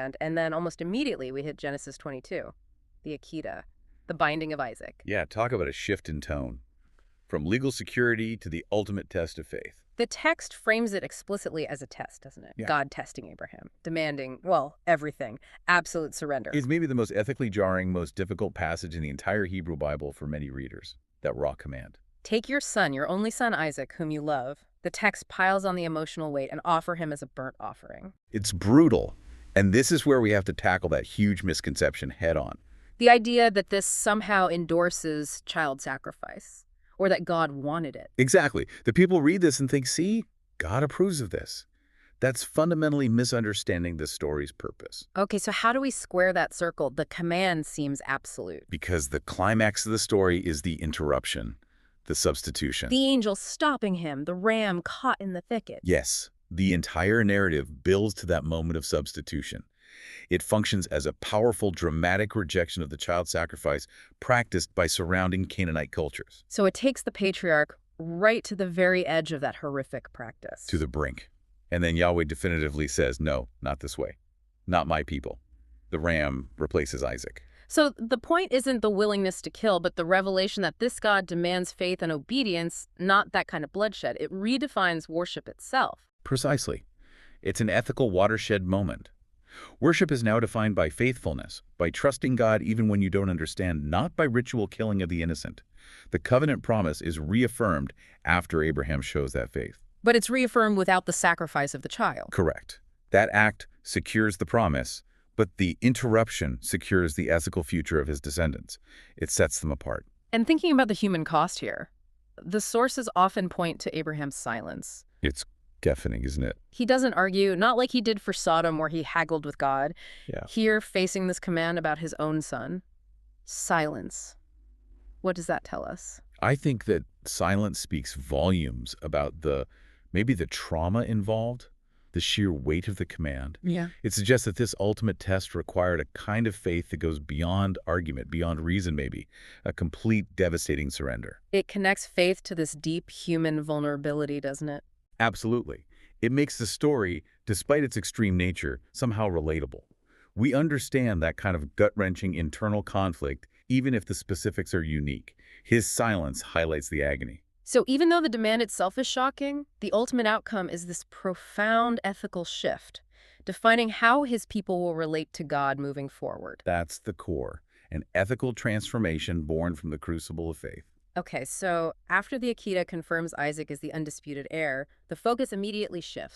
command, and then almost immediately we hit Genesis 22, the Akida, the binding of Isaac. Yeah, talk about a shift in tone. From legal security to the ultimate test of faith. The text frames it explicitly as a test, doesn't it? Yeah. God testing Abraham, demanding, well, everything, absolute surrender. It's maybe the most ethically jarring, most difficult passage in the entire Hebrew Bible for many readers, that raw command. Take your son, your only son Isaac, whom you love. The text piles on the emotional weight and offer him as a burnt offering. It's brutal, and this is where we have to tackle that huge misconception head on. The idea that this somehow endorses child sacrifice, or that God wanted it. Exactly. The people read this and think, see, God approves of this. That's fundamentally misunderstanding the story's purpose. Okay, so how do we square that circle? The command seems absolute. Because the climax of the story is the interruption, the substitution. The angel stopping him, the ram caught in the thicket. Yes, the entire narrative builds to that moment of substitution. It functions as a powerful, dramatic rejection of the child sacrifice practiced by surrounding Canaanite cultures. So it takes the patriarch right to the very edge of that horrific practice. To the brink. And then Yahweh definitively says, no, not this way. Not my people. The ram replaces Isaac. So the point isn't the willingness to kill, but the revelation that this God demands faith and obedience, not that kind of bloodshed. It redefines worship itself. Precisely. It's an ethical watershed moment. Worship is now defined by faithfulness, by trusting God even when you don't understand, not by ritual killing of the innocent. The covenant promise is reaffirmed after Abraham shows that faith. But it's reaffirmed without the sacrifice of the child. Correct. That act secures the promise, but the interruption secures the ethical future of his descendants. It sets them apart. And thinking about the human cost here, the sources often point to Abraham's silence. It's deafening, isn't it? He doesn't argue, not like he did for Sodom where he haggled with God. Yeah. Here, facing this command about his own son, silence. What does that tell us? I think that silence speaks volumes about maybe the trauma involved, the sheer weight of the command. Yeah. It suggests that this ultimate test required a kind of faith that goes beyond argument, beyond reason maybe, a complete devastating surrender. It connects faith to this deep human vulnerability, doesn't it? Absolutely. It makes the story, despite its extreme nature, somehow relatable. We understand that kind of gut-wrenching internal conflict, even if the specifics are unique. His silence highlights the agony. So even though the demand itself is shocking, the ultimate outcome is this profound ethical shift, defining how his people will relate to God moving forward. That's the core, an ethical transformation born from the crucible of faith. Okay, so after the Akida confirms Isaac is the undisputed heir, the focus immediately shifts.